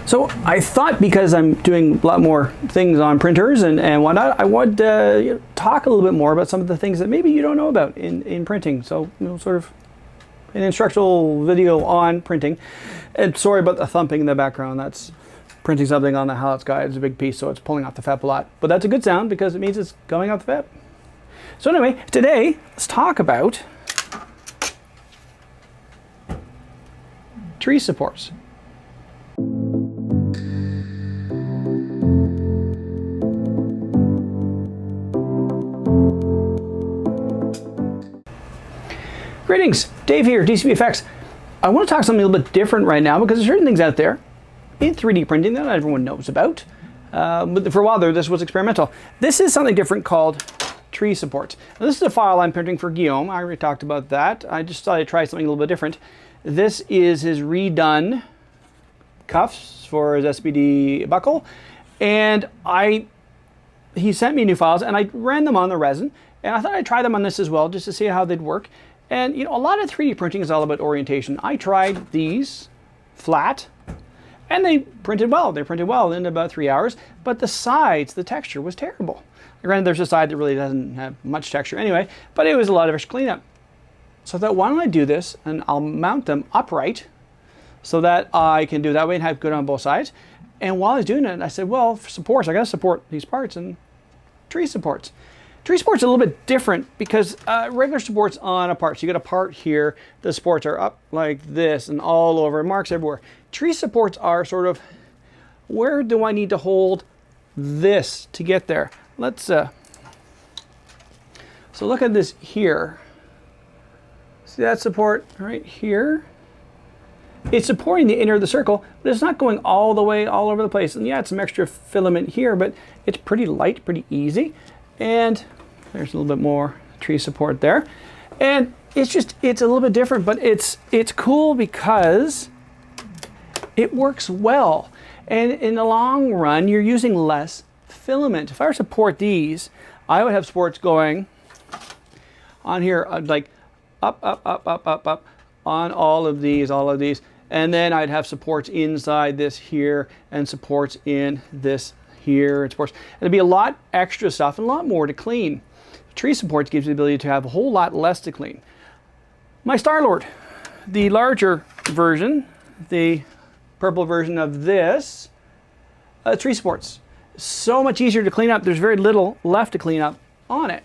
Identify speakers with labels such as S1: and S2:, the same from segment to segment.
S1: So I thought, because I'm doing a lot more things on printers and whatnot, I would talk a little bit more about some of the things that maybe you don't know about in printing. So, sort of an instructional video on printing. And sorry about the thumping in the background. That's printing something on the Hallett Sky. It's a big piece, so it's pulling off the FEP a lot. But that's a good sound because it means it's going off the FEP. So anyway, today, let's talk about tree supports. Greetings, Dave here, DCBFX. I want to talk something a little bit different right now because there's certain things out there in 3D printing that not everyone knows about. But for a while there, this was experimental. This is something different called tree supports. Now, this is a file I'm printing for Guillaume. I already talked about that. I just thought I'd try something a little bit different. This is his redone cuffs for his SPD buckle. And he sent me new files and I ran them on the resin. And I thought I'd try them on this as well just to see how they'd work. And a lot of 3D printing is all about orientation. I tried these flat and they printed well. They printed well in about 3 hours, but the sides, the texture was terrible. Granted, there's a side that really doesn't have much texture anyway, but it was a lot of extra cleanup. So I thought, why don't I do this and I'll mount them upright so that I can do it that way and have good on both sides. And while I was doing it, I said, well, for supports, I gotta support these parts and tree supports. Tree supports are a little bit different because regular supports on a part, so you got a part here, the supports are up like this and all over, marks everywhere. Tree supports are sort of, where do I need to hold this to get there? Let's, so look at this here. See that support right here? It's supporting the inner of the circle, but it's not going all the way all over the place. And yeah, it's some extra filament here, but it's pretty light, pretty easy. And there's a little bit more tree support there. And it's a little bit different, but it's cool because it works well. And in the long run, you're using less filament. If I were to support these, I would have supports going on here, like up, on all of these. And then I'd have supports inside this here and supports in this here. And supports. It'd be a lot extra stuff and a lot more to clean. Tree supports gives you the ability to have a whole lot less to clean. My Star-Lord, the larger version, the purple version of this, tree supports. So much easier to clean up. There's very little left to clean up on it.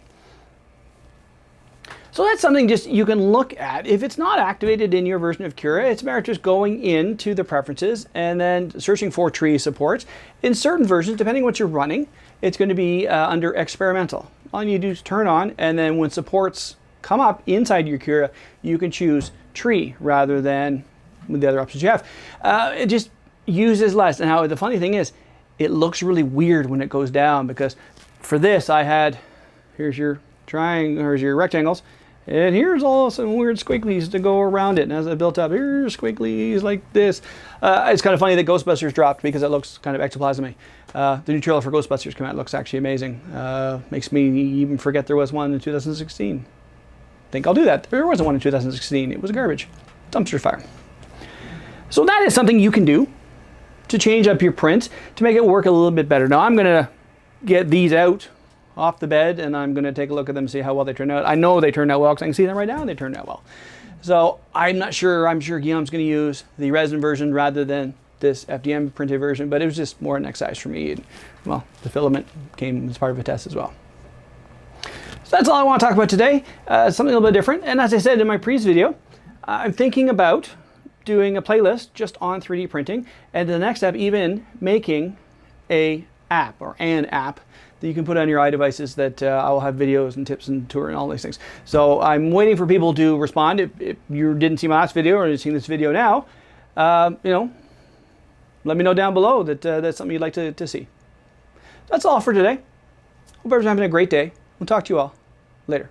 S1: So that's something just you can look at. If it's not activated in your version of Cura, it's better just going into the preferences and then searching for tree supports. In certain versions, depending on what you're running, it's going to be under experimental. All you do is turn on, and then when supports come up inside your Cura, you can choose tree rather than the other options you have. It just uses less. And how the funny thing is, it looks really weird when it goes down because for this I had, here's your triangle, here's your rectangles, and here's all some weird squigglies to go around it. And as I built up, here's squigglies like this. It's kind of funny that Ghostbusters dropped because it looks kind of ectoplasmy. The new trailer for Ghostbusters came out. It looks actually amazing. Makes me even forget there was one in 2016. Think I'll do that. There wasn't one in 2016. It was garbage. Dumpster fire. So that is something you can do to change up your print to make it work a little bit better. Now I'm going to get these out off the bed and I'm going to take a look at them and see how well they turn out. I know they turned out well because I can see them right now. They turned out well. So I'm not sure. I'm sure Guillaume's going to use the resin version rather than this FDM printed version, but it was just more an exercise for me. And, well, the filament came as part of a test as well. So that's all I want to talk about today. Something a little bit different. And as I said in my previous video, I'm thinking about doing a playlist just on 3D printing, and the next step even making an app that you can put on your iDevices that I will have videos and tips and tour and all these things. So I'm waiting for people to respond. If you didn't see my last video or you're seeing this video now, let me know down below that that's something you'd like to see. That's all for today. Hope everyone's having a great day. We'll talk to you all later.